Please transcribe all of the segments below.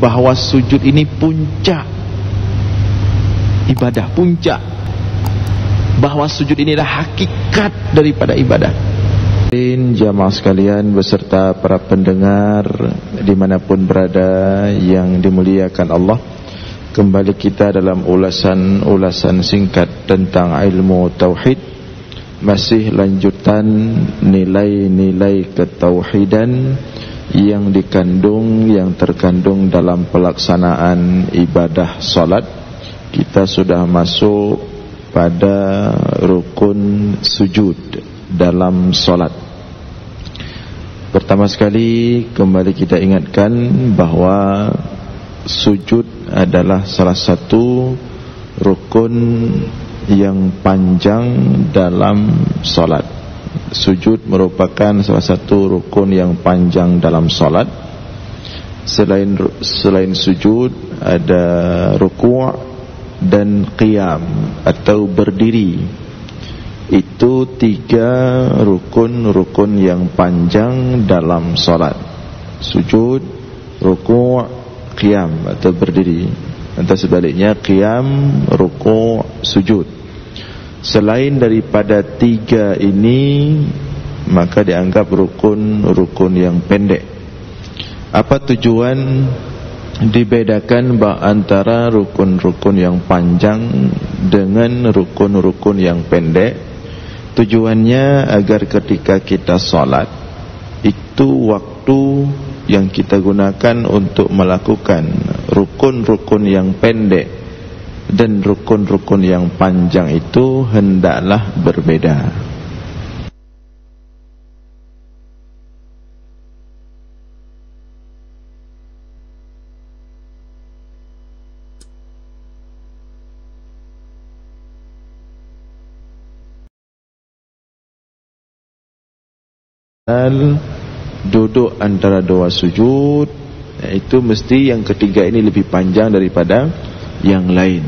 bahawa sujud ini puncak ibadah, puncak, bahawa sujud ini adalah hakikat daripada ibadah. Jamaah sekalian beserta para pendengar dimanapun berada yang dimuliakan Allah, kembali kita dalam ulasan singkat tentang ilmu tauhid, masih lanjutan nilai-nilai ketauhidan yang terkandung dalam pelaksanaan ibadah salat. Kita sudah masuk pada rukun sujud dalam solat. Pertama sekali kembali kita ingatkan bahawa sujud adalah salah satu rukun yang panjang dalam solat. Sujud merupakan salah satu rukun yang panjang dalam solat. Selain sujud ada ruku' dan qiyam atau berdiri. Itu 3 rukun yang panjang dalam solat: sujud, ruku', qiyam atau berdiri, atau sebaliknya qiyam, ruku', sujud. Selain daripada 3 ini, maka dianggap rukun yang pendek. Apa tujuan dibedakan antara rukun-rukun yang panjang dengan rukun-rukun yang pendek? Tujuannya agar ketika kita solat, itu waktu yang kita gunakan untuk melakukan rukun-rukun yang pendek dan rukun-rukun yang panjang itu hendaklah berbeda. Duduk antara 2 sujud, itu mesti yang ketiga ini lebih panjang daripada yang lain.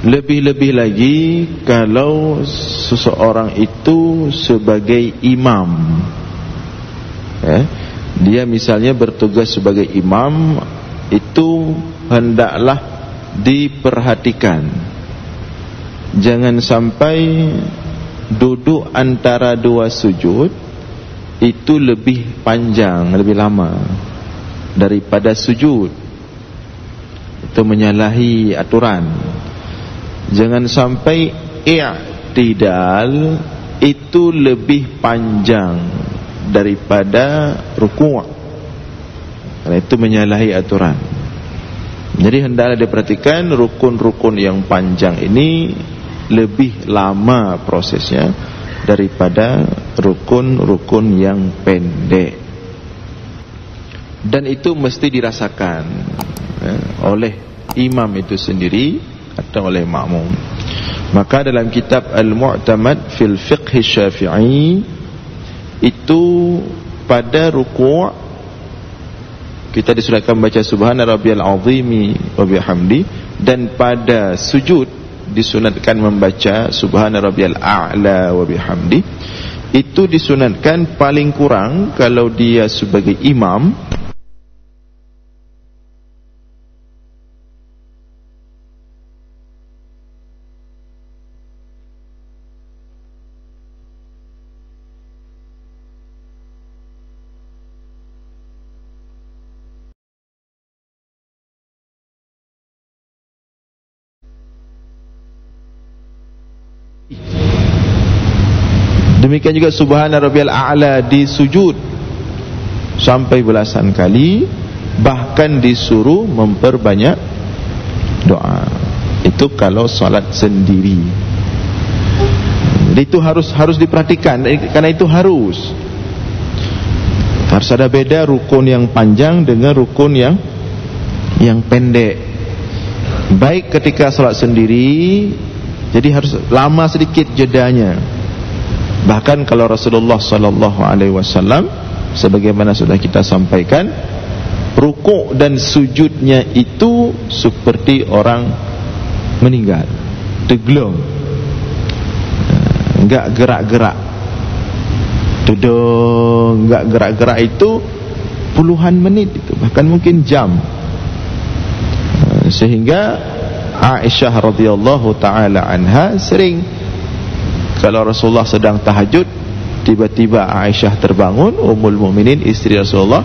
Lebih-lebih lagi kalau seseorang itu sebagai imam, dia misalnya bertugas sebagai imam, itu hendaklah diperhatikan. Jangan sampai duduk antara 2 sujud itu lebih panjang, lebih lama daripada sujud. Itu menyalahi aturan. Jangan sampai i'tidal itu lebih panjang daripada ruku', karena itu menyalahi aturan. Jadi hendaklah diperhatikan rukun-rukun yang panjang ini lebih lama prosesnya daripada rukun-rukun yang pendek. Dan itu mesti dirasakan oleh imam itu sendiri atau oleh makmum. Maka dalam kitab Al-Mu'tamad fil Fiqh Syafi'i, itu pada ruku' kita disunatkan baca Subhana Rabbiyal Azimi wa bihamdi, dan pada sujud disunatkan membaca Subhana Rabbiyal A'la wa bihamdi. Itu disunatkan paling kurang kalau dia sebagai imam Demikian juga Subhana Rabbiyal A'la di sujud sampai belasan kali, bahkan disuruh memperbanyak doa. Itu kalau salat sendiri. Jadi itu harus diperhatikan, karena itu harus ada beda rukun yang panjang dengan rukun yang pendek. Baik ketika salat sendiri, jadi harus lama sedikit jedanya. Bahkan kalau Rasulullah sallallahu alaihi wasallam, sebagaimana sudah kita sampaikan, rukuk dan sujudnya itu seperti orang meninggal, teglong, enggak gerak-gerak, duduk enggak gerak-gerak. Itu puluhan menit itu, bahkan mungkin jam. Sehingga Aisyah radhiyallahu taala anha sering kalau Rasulullah sedang tahajud, tiba-tiba Aisyah terbangun, Ummul Mukminin istri Rasulullah,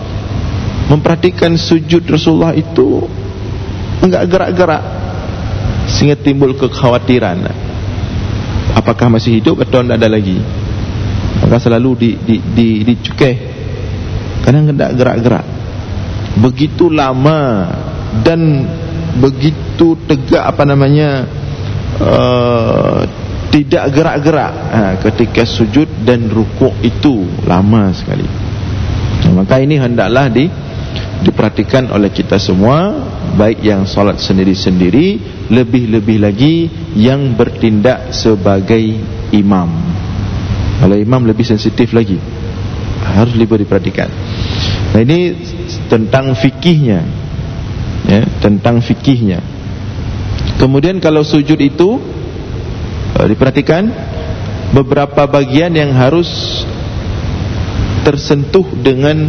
memperhatikan sujud Rasulullah itu enggak gerak-gerak, sehingga timbul kekhawatiran, apakah masih hidup atau tidak ada lagi. Maka selalu dicukeh karena enggak gerak-gerak. Begitu lama dan begitu tegak tidak gerak-gerak ketika sujud dan rukuk itu lama sekali. Maka ini hendaklah diperhatikan oleh kita semua, baik yang solat sendiri-sendiri, lebih-lebih lagi yang bertindak sebagai imam. Kalau imam lebih sensitif lagi, harus lebih diperhatikan. Nah, ini tentang fikihnya, ya, tentang fikihnya. Kemudian kalau sujud itu diperhatikan beberapa bagian yang harus tersentuh dengan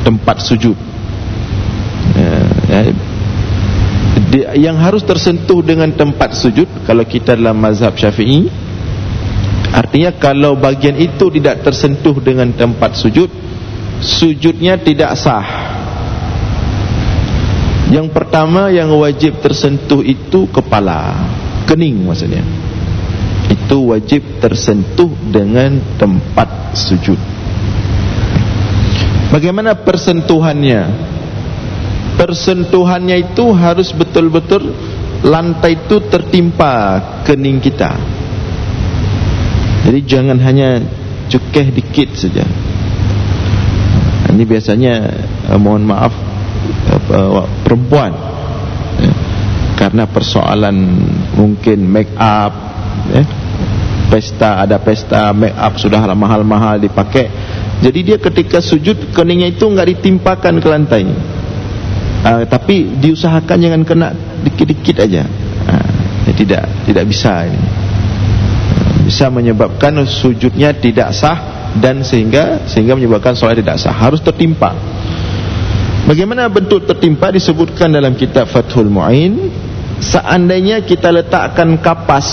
tempat sujud. Yang harus tersentuh dengan tempat sujud, kalau kita dalam mazhab Syafi'i, artinya kalau bagian itu tidak tersentuh dengan tempat sujud, sujudnya tidak sah. Yang pertama yang wajib tersentuh itu kepala, kening maksudnya. Itu wajib tersentuh dengan tempat sujud. Bagaimana persentuhannya? Persentuhannya itu harus betul-betul lantai itu tertimpa kening kita. Jadi jangan hanya cukeh dikit saja. Ini biasanya mohon maaf perempuan, karena persoalan mungkin make up, pesta, ada pesta make up sudah mahal-mahal dipakai. Jadi dia ketika sujud keningnya itu enggak ditimpakan ke lantai, tapi diusahakan jangan kena dikit-dikit aja. Tidak bisa ini. Bisa menyebabkan sujudnya tidak sah dan sehingga menyebabkan solat tidak sah. Harus tertimpa. Bagaimana bentuk tertimpa disebutkan dalam kitab Fathul Mu'in. Seandainya kita letakkan kapas,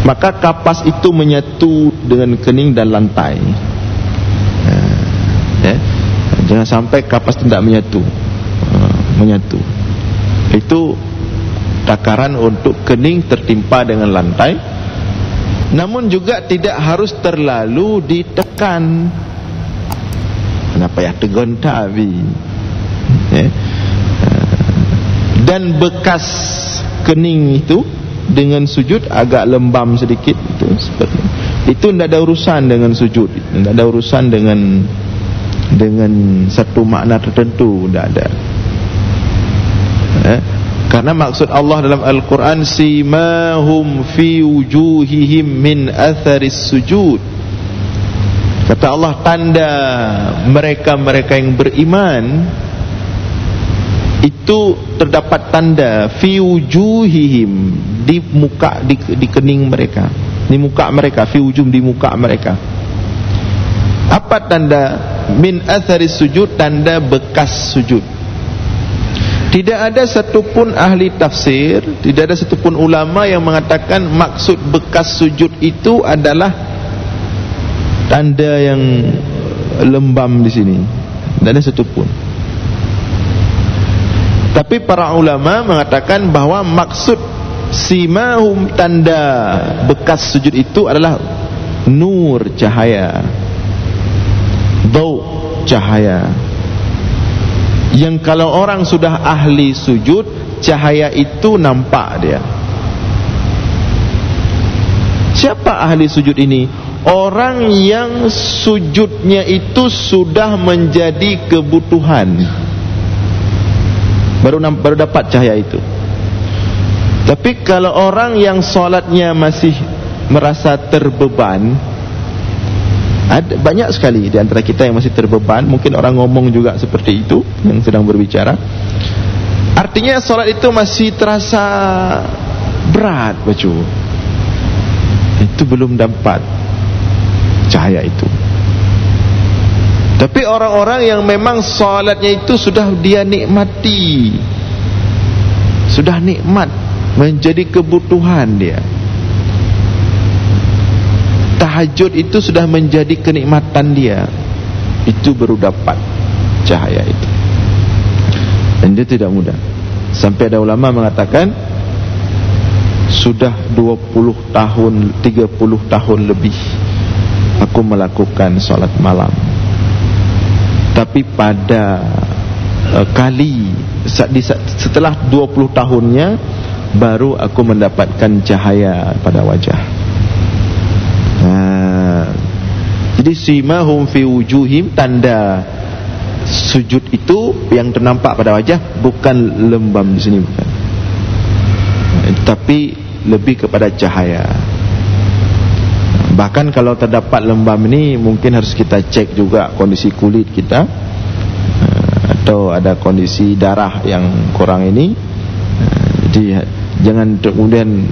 maka kapas itu menyatu dengan kening dan lantai. Jangan sampai kapas tidak menyatu. Itu takaran untuk kening tertimpa dengan lantai. Namun juga tidak harus terlalu ditekan. Kenapa ya tegon tabi? Dan bekas kening itu dengan sujud agak lembam sedikit itu seperti itu, tidak ada urusan dengan sujud, tidak ada urusan dengan satu makna tertentu, tidak ada. Karena maksud Allah dalam Al-Quran, simahum fi wujuhihim min atharis sujud. Kata Allah, tanda mereka-mereka yang beriman itu terdapat tanda fi wujuhihim, di muka, di kening mereka, di muka mereka, fi wujuh, di muka mereka. Apa tanda? Min atharis sujud, tanda bekas sujud. Tidak ada satupun ahli tafsir, tidak ada satupun ulama yang mengatakan maksud bekas sujud itu adalah tanda yang lembam di sini. Tidak ada satupun. Tapi para ulama mengatakan bahwa maksud simahum, tanda bekas sujud itu adalah nur, cahaya, dau, cahaya. Yang kalau orang sudah ahli sujud, cahaya itu nampak dia. Siapa ahli sujud ini? Orang yang sujudnya itu sudah menjadi kebutuhan, baru dapat cahaya itu. Tapi kalau orang yang solatnya masih merasa terbeban, ada banyak sekali di antara kita yang masih terbeban. Mungkin orang ngomong juga seperti itu, yang sedang berbicara. Artinya solat itu masih terasa berat baju. Itu belum dapat cahaya itu. Tapi Tapi orang-orang yang memang salatnya itu sudah dia nikmati, sudah nikmat, menjadi kebutuhan dia. Tahajud itu sudah menjadi kenikmatan dia, itu baru dapat cahaya itu. Dan dia tidak mudah. Sampai ada ulama mengatakan sudah 20 tahun, 30 tahun lebih aku melakukan salat malam, tapi pada kali setelah 20 tahunnya baru aku mendapatkan cahaya pada wajah. Jadi simahum fi wujuhim, tanda sujud itu yang ternampak pada wajah bukan lembam di sini, bukan, tapi lebih kepada cahaya. Bahkan kalau terdapat lembam ini mungkin harus kita cek juga kondisi kulit kita, atau ada kondisi darah yang kurang ini. Jadi jangan kemudian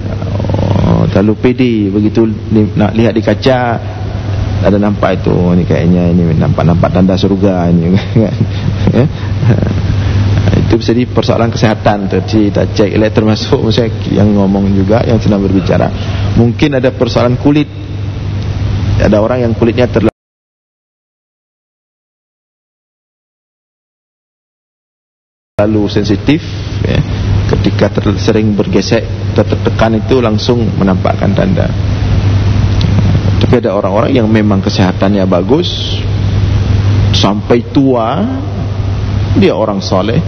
terlalu pede begitu nak lihat di kaca ada nampak itu, ini kayaknya ini nampak tanda surga ini. Itu bisa di persoalan kesehatan. Tadi kita cek, termasuk saya yang ngomong juga, yang sedang berbicara, mungkin ada persoalan kulit. Ada orang yang kulitnya terlalu sensitif, ya. Ketika sering bergesek, tertekan itu langsung menampakkan tanda. Tapi ada orang-orang yang memang kesehatannya bagus, sampai tua dia orang soleh,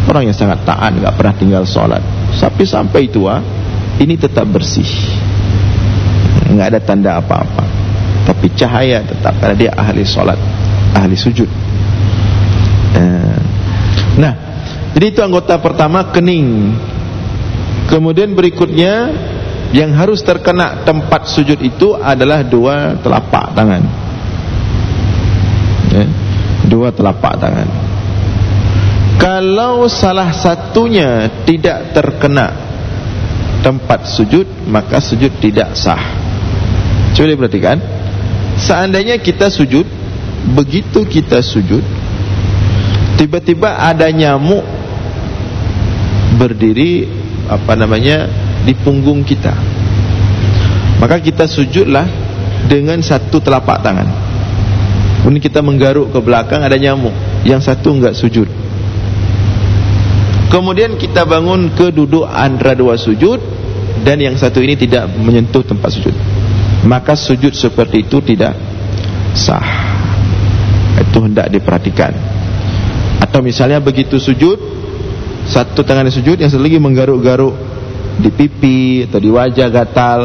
orang yang sangat taat, gak pernah tinggal sholat, sampai tua ini tetap bersih, gak ada tanda apa-apa, tapi cahaya tetap, karena dia ahli sholat, ahli sujud. Nah, jadi itu anggota pertama, kening. Kemudian berikutnya yang harus terkena tempat sujud itu adalah dua telapak tangan, ya, dua telapak tangan. Kalau salah satunya tidak terkena tempat sujud, maka sujud tidak sah. Coba diperhatikan, seandainya kita sujud, begitu kita sujud tiba-tiba ada nyamuk berdiri di punggung kita, maka kita sujudlah dengan satu telapak tangan. Kemudian kita menggaruk ke belakang, ada nyamuk, yang satu enggak sujud. Kemudian kita bangun ke duduk antara dua sujud, dan yang satu ini tidak menyentuh tempat sujud, maka sujud seperti itu tidak sah. Itu hendak diperhatikan. Atau misalnya begitu sujud, satu tangan sujud, yang satu lagi menggaruk-garuk di pipi atau di wajah gatal,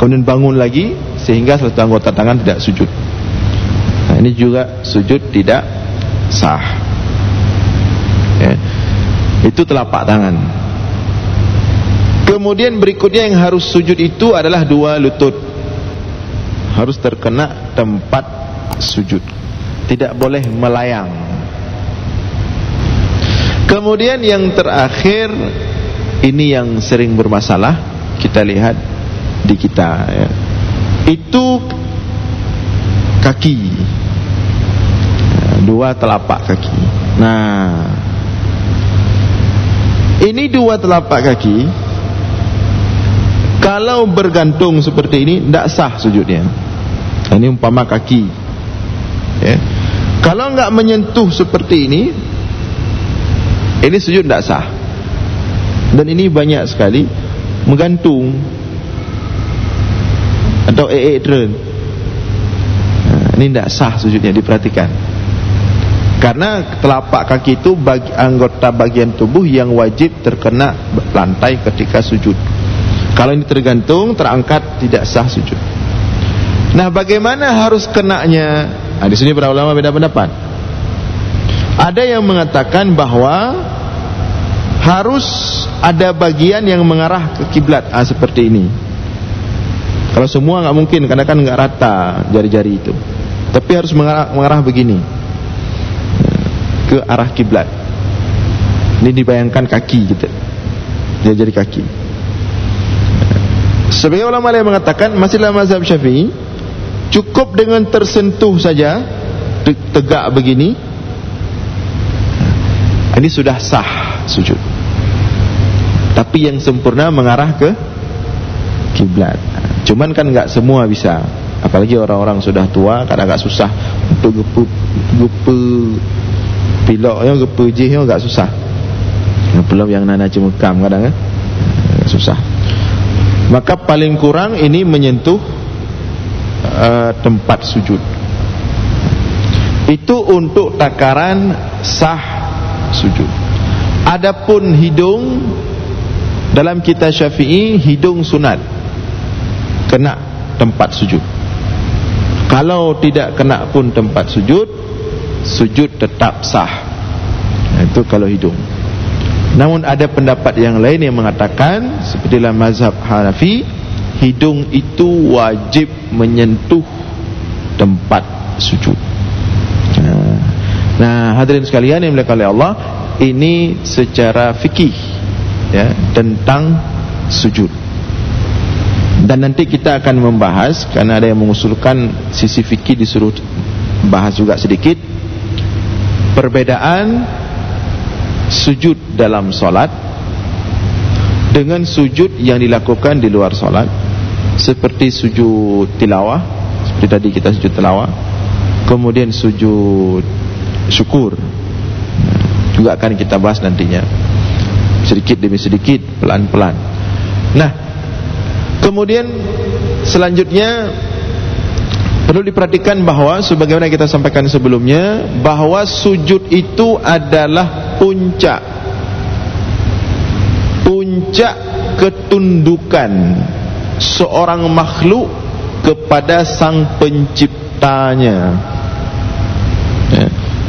kemudian bangun lagi sehingga satu anggota tangan tidak sujud. Nah, ini juga sujud tidak sah, ya. Itu telapak tangan. Kemudian berikutnya yang harus sujud itu adalah dua lutut, harus terkena tempat sujud, tidak boleh melayang. Kemudian yang terakhir, ini yang sering bermasalah kita lihat di kita, ya, itu kaki, dua telapak kaki. Nah, ini dua telapak kaki kalau bergantung seperti ini tidak sah sujudnya. Ini umpama kaki, ya. Kalau enggak menyentuh seperti ini sujud tidak sah. Dan ini banyak sekali menggantung atau turn. Ini tidak sah sujudnya, diperhatikan. Karena telapak kaki itu anggota bagian tubuh yang wajib terkena lantai ketika sujud. Kalau ini tergantung, terangkat, tidak sah sujud. Nah, bagaimana harus kenanya? Nah, di sini para ulama beda pendapat. Ada yang mengatakan bahwa harus ada bagian yang mengarah ke kiblat, seperti ini. Kalau semua nggak mungkin, karena kan nggak rata jari-jari itu. Tapi harus mengarah begini, ke arah kiblat. Ini dibayangkan kaki gitu, jari-jari kaki. Sebagai ulama yang mengatakan, masih dalam mazhab Syafi'i, cukup dengan tersentuh saja tegak begini, ini sudah sah sujud. Tapi yang sempurna mengarah ke kiblat. Cuman kan enggak semua bisa. Apalagi orang-orang sudah tua, kadang agak susah untuk gepe piloknya, gepe jihnya agak susah. Belum yang nana cemekam kadang susah. Maka paling kurang ini menyentuh tempat sujud. Itu untuk takaran sah sujud. Adapun hidung, dalam kitab Syafi'i hidung sunat, kena tempat sujud. Kalau tidak kena pun tempat sujud, sujud tetap sah. Itu kalau hidung. Namun ada pendapat yang lain yang mengatakan, seperti dalam mazhab Hanafi, hidung itu wajib menyentuh tempat sujud. Nah, hadirin sekalian yang dimuliakan oleh Allah, ini secara fikih ya, tentang sujud. Dan nanti kita akan membahas, karena ada yang mengusulkan sisi fikih disuruh bahas juga sedikit, perbedaan sujud dalam solat dengan sujud yang dilakukan di luar solat, seperti sujud tilawah, seperti tadi kita sujud tilawah, kemudian sujud syukur, juga akan kita bahas nantinya, sedikit demi sedikit, pelan-pelan. Nah, kemudian selanjutnya perlu diperhatikan bahwa sebagaimana kita sampaikan sebelumnya, bahwa sujud itu adalah puncak ketundukan seorang makhluk kepada sang penciptanya.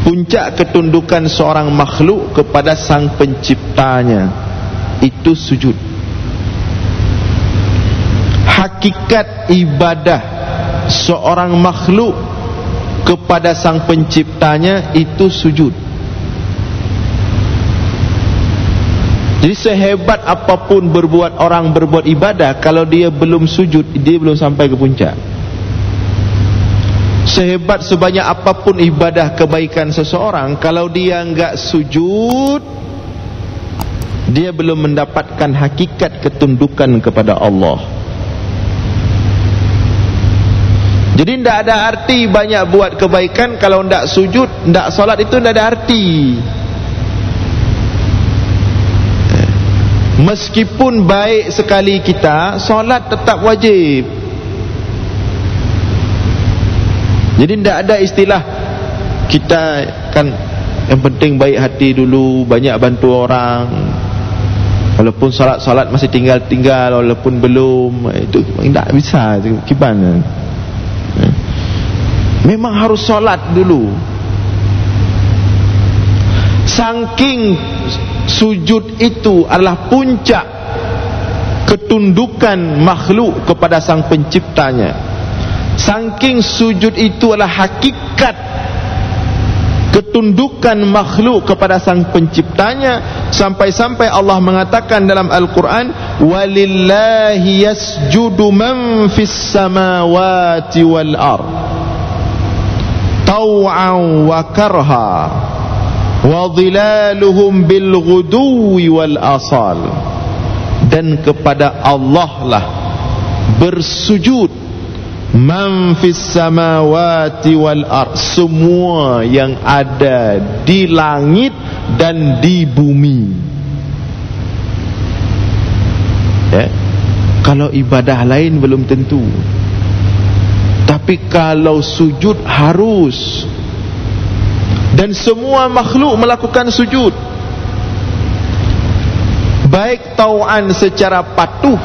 Puncak ketundukan seorang makhluk kepada sang penciptanya itu sujud. Hakikat ibadah seorang makhluk kepada sang penciptanya itu sujud. Jadi sehebat apapun orang berbuat ibadah, kalau dia belum sujud, dia belum sampai ke puncak. Sehebat sebanyak apapun ibadah kebaikan seseorang, kalau dia enggak sujud, dia belum mendapatkan hakikat ketundukan kepada Allah. Jadi tidak ada arti banyak buat kebaikan kalau tidak sujud, tidak solat, itu tidak ada arti. Meskipun baik sekali kita, solat tetap wajib. Jadi tidak ada istilah kita kan yang penting baik hati dulu, banyak bantu orang, walaupun solat masih tinggal, walaupun belum, itu tidak bisa. Gimana? Memang harus solat dulu. Saking sujud itu adalah puncak ketundukan makhluk kepada sang penciptanya, saking sujud itu adalah hakikat ketundukan makhluk kepada sang penciptanya, sampai-sampai Allah mengatakan dalam Al-Quran, walillahi yasjudu man fis samawati wal ard taw'an wa karha wa dhilaluhum bil ghuduwi wal asal. Dan kepada Allah lah bersujud man fis samawati wal ard, semua yang ada di langit dan di bumi. Ya, kalau ibadah lain belum tentu, tapi kalau sujud harus. Dan semua makhluk melakukan sujud, baik tau'an secara patuh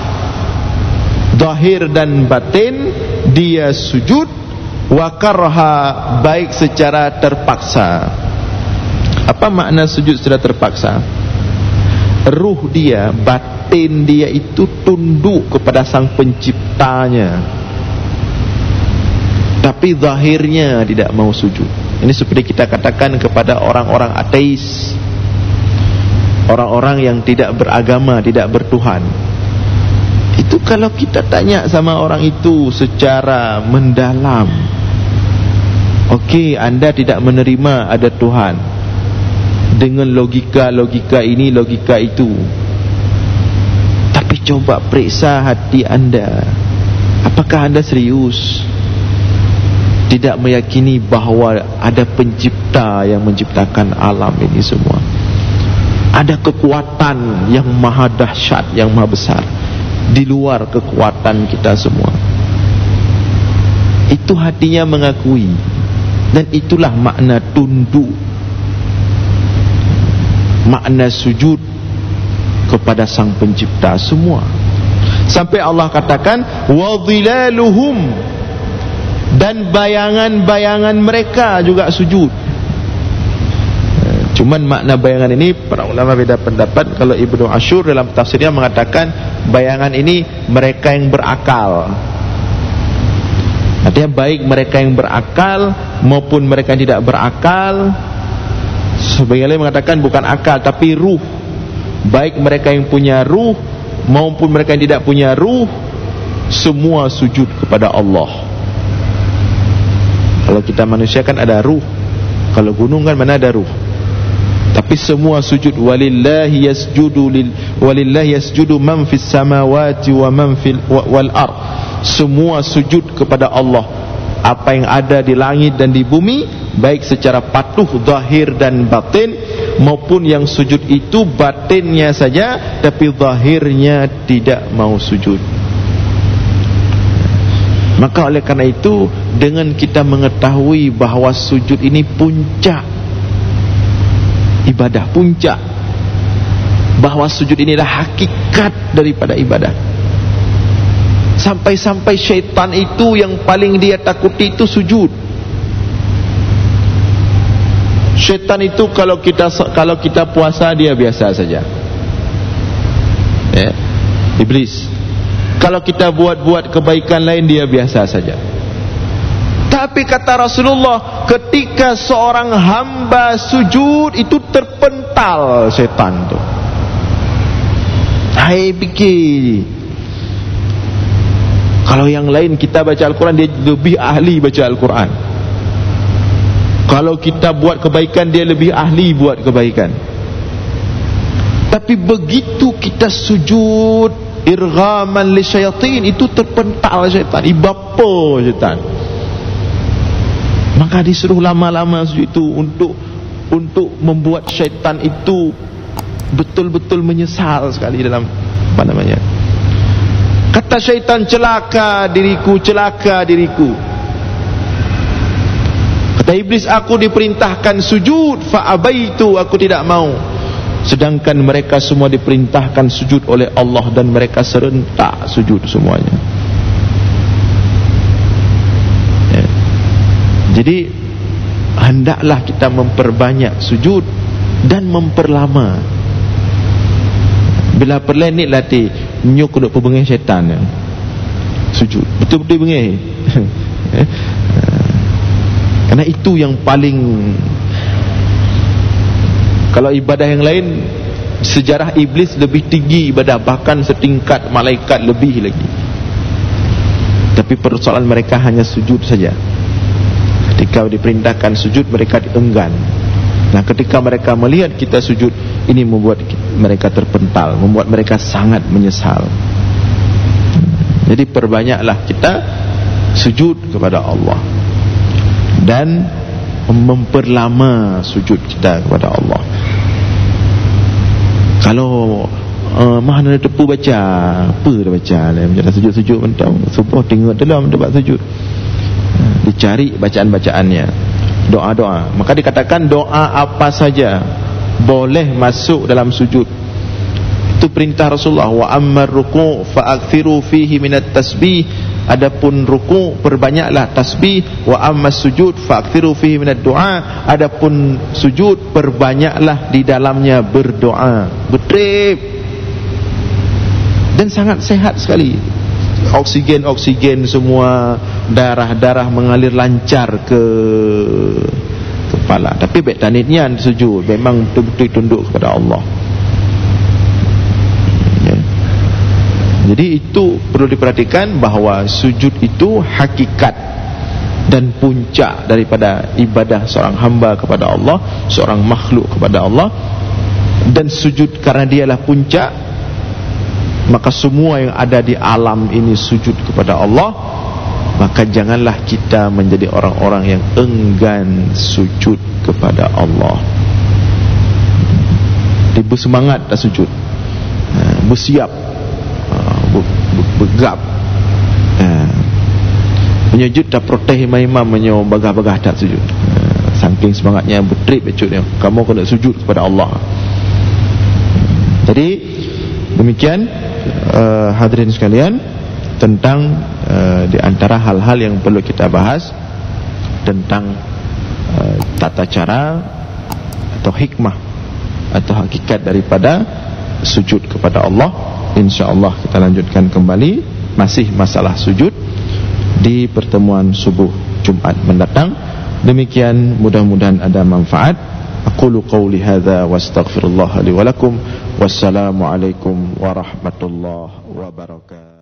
zahir dan batin, dia sujud, wa karha baik secara terpaksa. Apa makna sujud secara terpaksa? Ruh dia, batin dia itu tunduk kepada sang penciptanya, tapi zahirnya tidak mau sujud. Ini seperti kita katakan kepada orang-orang ateis, orang-orang yang tidak beragama, tidak bertuhan. Itu kalau kita tanya sama orang itu secara mendalam, Okey, anda tidak menerima ada Tuhan dengan logika ini, logika itu. Tapi coba periksa hati anda. Apakah anda serius tidak meyakini bahawa ada pencipta yang menciptakan alam ini semua? Ada kekuatan yang maha dahsyat, yang maha besar, di luar kekuatan kita semua. Itu hatinya mengakui. Dan itulah makna tunduk, makna sujud kepada sang pencipta semua. Sampai Allah katakan wa dhilaluhum, dan bayangan-bayangan mereka juga sujud. Cuman makna bayangan ini para ulama beda pendapat. Kalau Ibnu Ashur dalam tafsirnya mengatakan bayangan ini mereka yang berakal. Artinya baik mereka yang berakal maupun mereka yang tidak berakal. Sebagian lain mengatakan bukan akal tapi ruh. Baik mereka yang punya ruh maupun mereka yang tidak punya ruh, semua sujud kepada Allah. Kalau kita manusia kan ada ruh, kalau gunung kan mana ada ruh. Tapi semua sujud. Walillahi yasjudu man fis samawati wa man fil wal ard. Semua sujud kepada Allah. Apa yang ada di langit dan di bumi, baik secara patuh zahir dan batin, maupun yang sujud itu batinnya saja tapi zahirnya tidak mau sujud. Maka oleh karena itu, dengan kita mengetahui bahawa sujud ini puncak ibadah, puncak, bahawa sujud inilah hakikat daripada ibadah. Sampai-sampai syaitan itu yang paling dia takuti itu sujud. Syaitan itu kalau kita puasa dia biasa saja. Ya. Iblis. Kalau kita buat kebaikan lain dia biasa saja. Tapi kata Rasulullah, ketika seorang hamba sujud itu terpental syaitan tu. Hai fikir, kalau yang lain kita baca Al-Quran, dia lebih ahli baca Al-Quran. Kalau kita buat kebaikan, dia lebih ahli buat kebaikan. Tapi begitu kita sujud irghaman li syayatin, itu terpental syaitan, ibapa syaitan. Maka disuruh lama-lama sujud itu untuk membuat syaitan itu betul-betul menyesal sekali dalam apa namanya. Kata syaitan, celaka diriku, celaka diriku. Kata iblis, aku diperintahkan sujud, fa'abaitu, aku tidak mau. Sedangkan mereka semua diperintahkan sujud oleh Allah dan mereka serentak sujud semuanya. Ya. Jadi hendaklah kita memperbanyak sujud dan memperlama. Bila perlahan ni latih nyuk duk perbengih syaitan ya. Sujud betul-betul bengih. Karena itu yang paling, kalau ibadah yang lain, sejarah iblis lebih tinggi ibadah, bahkan setingkat malaikat lebih lagi. Tapi persoalan mereka hanya sujud saja. Ketika diperintahkan sujud, mereka enggan. Nah, ketika mereka melihat kita sujud, ini membuat mereka terpental, membuat mereka sangat menyesal. Jadi perbanyaklah kita sujud kepada Allah dan memperlama sujud kita kepada Allah. Kalau mana ada tepu baca, apa dah baca lah, macam sujud-sujud mentang, subuh tengok dalam tempat sujud, dicari bacaan-bacaannya, doa-doa. Maka dikatakan doa apa saja boleh masuk dalam sujud. Itu perintah Rasulullah. Wa ammar ruku' fa'akthiru fihi minat tasbih. Adapun ruku' perbanyaklah tasbih. Wa ammas sujud fa'akthiru fihi minat doa. Adapun sujud perbanyaklah di dalamnya berdoa, bertrip. Dan sangat sehat sekali. Oksigen semua, darah mengalir lancar ke kepala. Tapi baik tanitnya sujud memang betul-betul tunduk kepada Allah. Ya. Jadi itu perlu diperhatikan bahawa sujud itu hakikat Dan puncak daripada ibadah seorang hamba kepada Allah, seorang makhluk kepada Allah, dan sujud karena dialah puncak, maka semua yang ada di alam ini sujud kepada Allah, maka janganlah kita menjadi orang-orang yang enggan sujud kepada Allah. Dia bersemangat dah sujud, bersiap, bergap, menyujud dah protes imam menyo bagah-bagah tak sujud. Saking semangatnya bertrip ecuk dia, kamu kena sujud kepada Allah. Jadi demikian hadirin sekalian, tentang di antara hal-hal yang perlu kita bahas tentang tata cara atau hikmah atau hakikat daripada sujud kepada Allah. InsyaAllah kita lanjutkan kembali masih masalah sujud di pertemuan subuh Jumaat mendatang. Demikian, mudah-mudahan ada manfaat. Aqulu qawli hadza wa astaghfirullah li wa lakum. Wassalamualaikum warahmatullahi wabarakatuh.